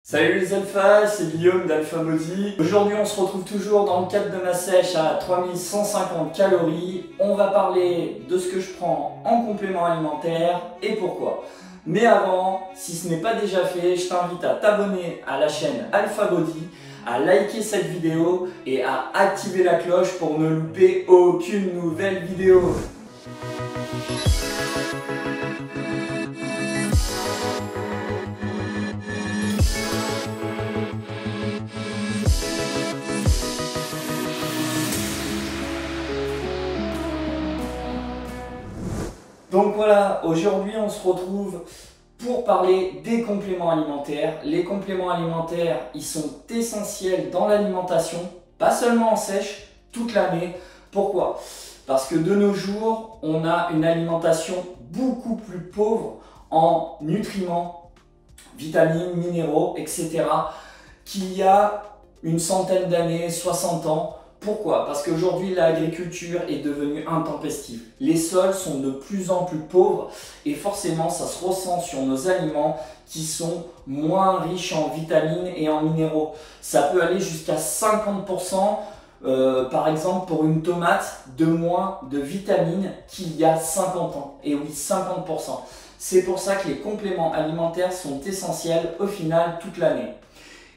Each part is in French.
Salut les alphas, c'est Guillaume d'Alpha Body. Aujourd'hui on se retrouve toujours dans le cadre de ma sèche à 3150 calories. On va parler de ce que je prends en complément alimentaire et pourquoi. Mais avant, si ce n'est pas déjà fait, je t'invite à t'abonner à la chaîne Alpha Body, à liker cette vidéo et à activer la cloche pour ne louper aucune nouvelle vidéo. Donc voilà, aujourd'hui on se retrouve pour parler des compléments alimentaires. Les compléments alimentaires, ils sont essentiels dans l'alimentation, pas seulement en sèche, toute l'année. Pourquoi? Parce que de nos jours, on a une alimentation beaucoup plus pauvre en nutriments, vitamines, minéraux, etc. qu'il y a une centaine d'années, 60 ans. Pourquoi? Parce qu'aujourd'hui, l'agriculture est devenue intempestive. Les sols sont de plus en plus pauvres et forcément, ça se ressent sur nos aliments qui sont moins riches en vitamines et en minéraux. Ça peut aller jusqu'à 50%, par exemple, pour une tomate, de moins de vitamines qu'il y a 50 ans. Et oui, 50%. C'est pour ça que les compléments alimentaires sont essentiels au final toute l'année.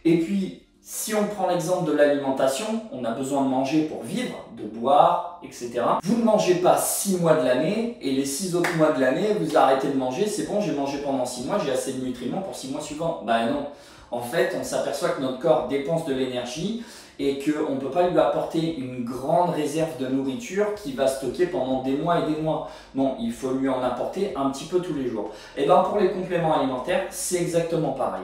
Et puis, si on prend l'exemple de l'alimentation, on a besoin de manger pour vivre, de boire, etc. Vous ne mangez pas 6 mois de l'année et les 6 autres mois de l'année, vous arrêtez de manger, c'est bon, j'ai mangé pendant 6 mois, j'ai assez de nutriments pour 6 mois suivants. Ben non. En fait, on s'aperçoit que notre corps dépense de l'énergie et qu'on ne peut pas lui apporter une grande réserve de nourriture qui va stocker pendant des mois et des mois. Non, il faut lui en apporter un petit peu tous les jours. Et bien pour les compléments alimentaires, c'est exactement pareil.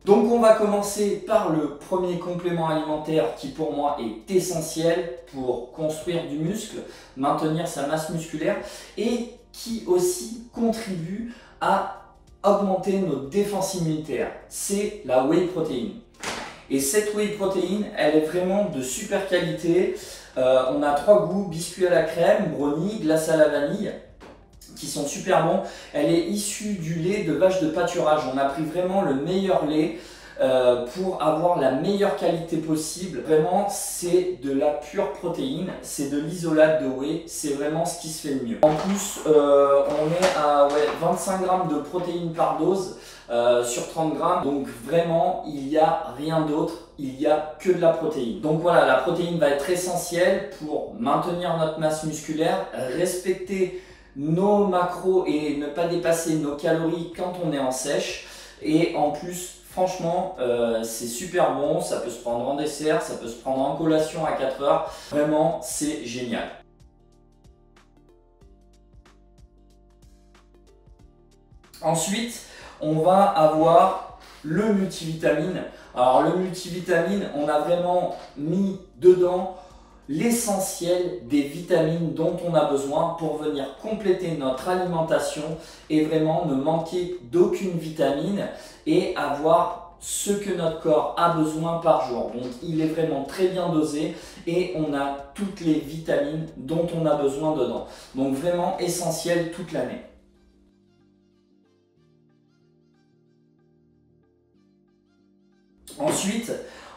Donc on va commencer par le premier complément alimentaire qui pour moi est essentiel pour construire du muscle, maintenir sa masse musculaire et qui aussi contribue à augmenter notre défense immunitaire. C'est la whey protein. Et cette whey protein, elle est vraiment de super qualité. On a 3 goûts, biscuit à la crème, brownie, glace à la vanille, qui sont super bons. Elle est issue du lait de vache de pâturage. On a pris vraiment le meilleur lait pour avoir la meilleure qualité possible. Vraiment, c'est de la pure protéine, c'est de l'isolate de whey, c'est vraiment ce qui se fait de mieux. En plus, on est à 25 grammes de protéines par dose sur 30 grammes. Donc vraiment, il n'y a rien d'autre. Il n'y a que de la protéine. Donc voilà, la protéine va être essentielle pour maintenir notre masse musculaire, respecter nos macros et ne pas dépasser nos calories quand on est en sèche. Et en plus, franchement, c'est super bon. Ça peut se prendre en dessert, ça peut se prendre en collation à 4 heures. Vraiment, c'est génial. Ensuite, on va avoir le multivitamine. Alors le multivitamine, on a vraiment mis dedans l'essentiel des vitamines dont on a besoin pour venir compléter notre alimentation et vraiment ne manquer d'aucune vitamine et avoir ce que notre corps a besoin par jour. Donc il est vraiment très bien dosé et on a toutes les vitamines dont on a besoin dedans. Donc vraiment essentiel toute l'année. Ensuite,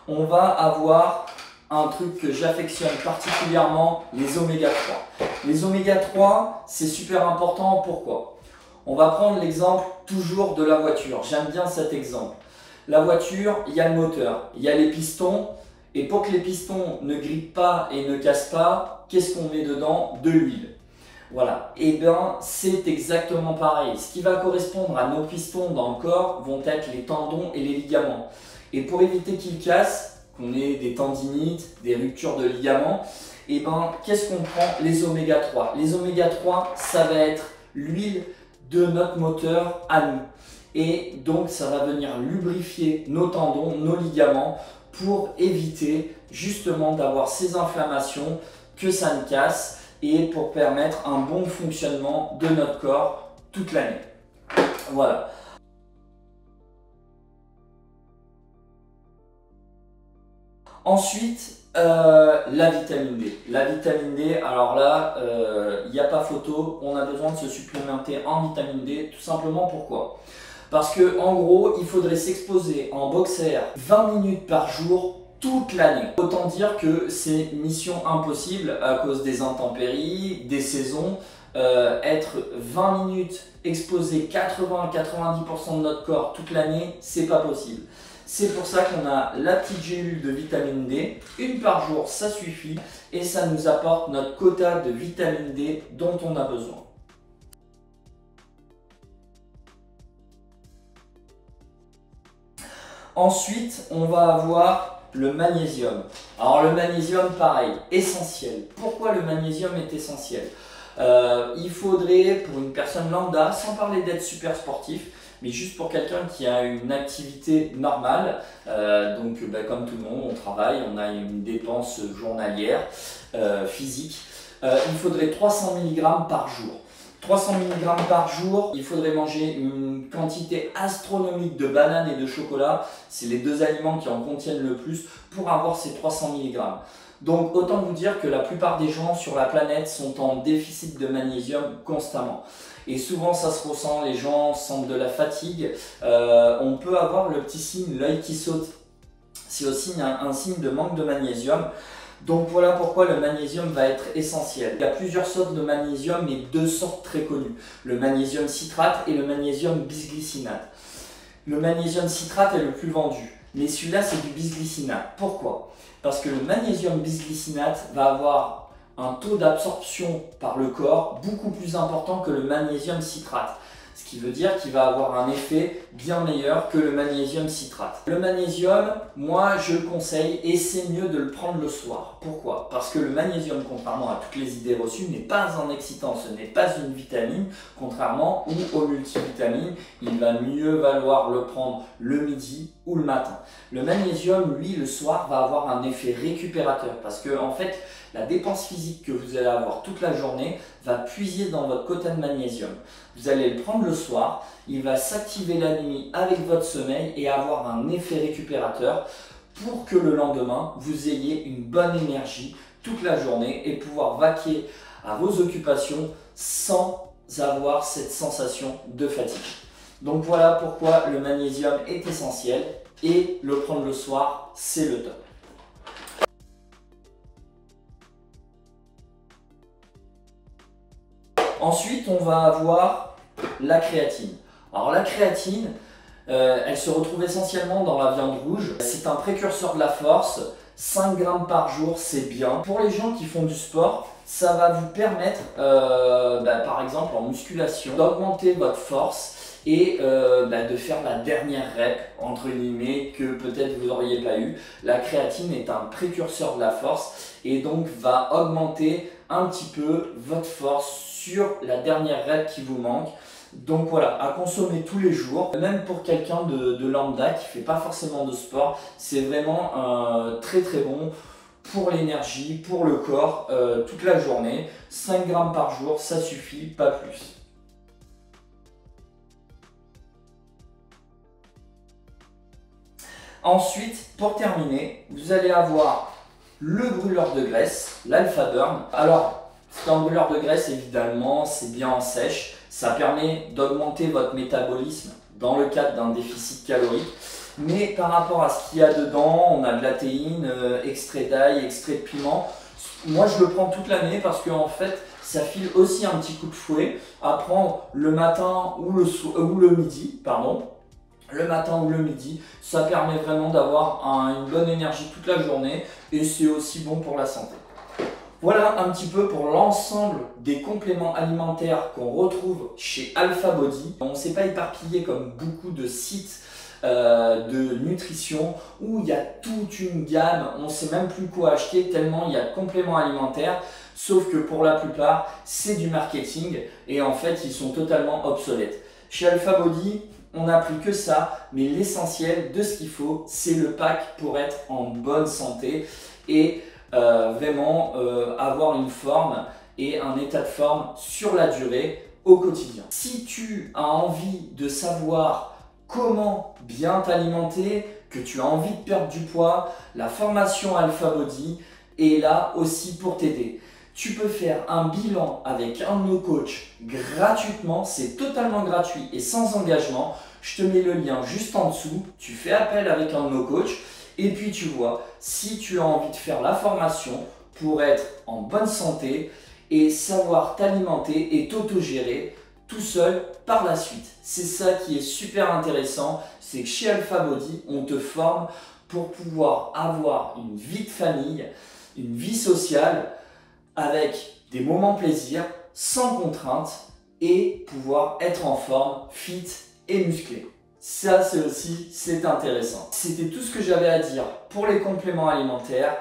on va avoir un truc que j'affectionne particulièrement, les oméga 3. Les oméga 3, c'est super important. Pourquoi? On va prendre l'exemple toujours de la voiture. J'aime bien cet exemple. La voiture, il y a le moteur, il y a les pistons. Et pour que les pistons ne grippent pas et ne cassent pas, qu'est-ce qu'on met dedans? De l'huile. Voilà, et bien c'est exactement pareil. Ce qui va correspondre à nos pistons dans le corps vont être les tendons et les ligaments. Et pour éviter qu'ils cassent, qu'on ait des tendinites, des ruptures de ligaments, et ben qu'est-ce qu'on prend? Les oméga 3. Les oméga 3, ça va être l'huile de notre moteur à nous. Et donc ça va venir lubrifier nos tendons, nos ligaments pour éviter justement d'avoir ces inflammations, que ça ne casse et pour permettre un bon fonctionnement de notre corps toute l'année. Voilà. Ensuite, la vitamine D. La vitamine D, alors là, il n'y a pas photo, on a besoin de se supplémenter en vitamine D, tout simplement pourquoi? Parce que en gros, il faudrait s'exposer en boxer 20 minutes par jour toute l'année. Autant dire que c'est mission impossible à cause des intempéries, des saisons. Être 20 minutes exposé 80-90% de notre corps toute l'année, c'est pas possible. C'est pour ça qu'on a la petite gélule de vitamine D, une par jour ça suffit et ça nous apporte notre quota de vitamine D dont on a besoin. Ensuite, on va avoir le magnésium. Alors le magnésium, pareil, essentiel. Pourquoi le magnésium est essentiel? Il faudrait, pour une personne lambda, sans parler d'être super sportif, mais juste pour quelqu'un qui a une activité normale, comme tout le monde, on travaille, on a une dépense journalière physique, il faudrait 300 mg par jour. 300 mg par jour, il faudrait manger une quantité astronomique de bananes et de chocolat. C'est les deux aliments qui en contiennent le plus pour avoir ces 300 mg. Donc autant vous dire que la plupart des gens sur la planète sont en déficit de magnésium constamment. Et souvent ça se ressent, les gens sentent de la fatigue. On peut avoir le petit signe, l'œil qui saute. C'est aussi un signe de manque de magnésium. Donc voilà pourquoi le magnésium va être essentiel. Il y a plusieurs sortes de magnésium, mais deux sortes très connues. Le magnésium citrate et le magnésium bisglycinate. Le magnésium citrate est le plus vendu, mais celui-là c'est du bisglycinate. Pourquoi? Parce que le magnésium bisglycinate va avoir un taux d'absorption par le corps beaucoup plus important que le magnésium citrate. Ce qui veut dire qu'il va avoir un effet bien meilleur que le magnésium citrate. Le magnésium, moi je le conseille et c'est mieux de le prendre le soir. Pourquoi? Parce que le magnésium, contrairement à toutes les idées reçues, n'est pas un excitant, ce n'est pas une vitamine, contrairement aux multivitamines, il va mieux valoir le prendre le midi ou le matin. Le magnésium, lui, le soir, va avoir un effet récupérateur parce que en fait, la dépense physique que vous allez avoir toute la journée va puiser dans votre quota de magnésium. Vous allez le prendre le soir, il va s'activer la nuit avec votre sommeil et avoir un effet récupérateur pour que le lendemain, vous ayez une bonne énergie toute la journée et pouvoir vaquer à vos occupations sans avoir cette sensation de fatigue. Donc voilà pourquoi le magnésium est essentiel et le prendre le soir, c'est le top. Ensuite, on va avoir la créatine. Alors la créatine, elle se retrouve essentiellement dans la viande rouge. C'est un précurseur de la force. 5 grammes par jour, c'est bien. Pour les gens qui font du sport, ça va vous permettre, par exemple en musculation, d'augmenter votre force et de faire la dernière rep, entre guillemets, que peut-être vous n'auriez pas eu. La créatine est un précurseur de la force et donc va augmenter un petit peu votre force sur la dernière rep qui vous manque. Donc voilà, à consommer tous les jours, même pour quelqu'un de lambda qui ne fait pas forcément de sport, c'est vraiment très très bon pour l'énergie, pour le corps, toute la journée. 5 grammes par jour, ça suffit, pas plus. Ensuite, pour terminer, vous allez avoir le brûleur de graisse, l'Alpha Burn. Alors, c'est un brûleur de graisse, évidemment, c'est bien en sèche. Ça permet d'augmenter votre métabolisme dans le cadre d'un déficit calorique. Mais par rapport à ce qu'il y a dedans, on a de la théine, extrait d'ail, extrait de piment. Moi, je le prends toute l'année parce qu'en fait, ça file aussi un petit coup de fouet à prendre le matin ou le midi, pardon. Le matin ou le midi, ça permet vraiment d'avoir une bonne énergie toute la journée et c'est aussi bon pour la santé. Voilà un petit peu pour l'ensemble des compléments alimentaires qu'on retrouve chez Alpha Body. On ne s'est pas éparpillé comme beaucoup de sites de nutrition où il y a toute une gamme, on ne sait même plus quoi acheter tellement il y a de compléments alimentaires, sauf que pour la plupart c'est du marketing et en fait ils sont totalement obsolètes. Chez Alpha Body, on n'a plus que ça, mais l'essentiel de ce qu'il faut, c'est le pack pour être en bonne santé et vraiment avoir une forme et un état de forme sur la durée au quotidien. Si tu as envie de savoir comment bien t'alimenter, que tu as envie de perdre du poids, la formation Alpha Body est là aussi pour t'aider. Tu peux faire un bilan avec un de nos coachs gratuitement, c'est totalement gratuit et sans engagement. Je te mets le lien juste en dessous, tu fais appel avec un de nos coachs et puis tu vois si tu as envie de faire la formation pour être en bonne santé et savoir t'alimenter et t'autogérer tout seul par la suite. C'est ça qui est super intéressant, c'est que chez Alpha Body, on te forme pour pouvoir avoir une vie de famille, une vie sociale avec des moments plaisir, sans contrainte et pouvoir être en forme, fit et musclé. Ça c'est intéressant. C'était tout ce que j'avais à dire pour les compléments alimentaires.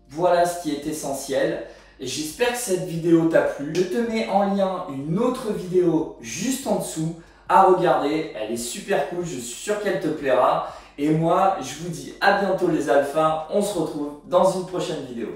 Voilà ce qui est essentiel. J'espère que cette vidéo t'a plu. Je te mets en lien une autre vidéo juste en dessous à regarder. Elle est super cool, je suis sûr qu'elle te plaira. Et moi, je vous dis à bientôt les alphas. On se retrouve dans une prochaine vidéo.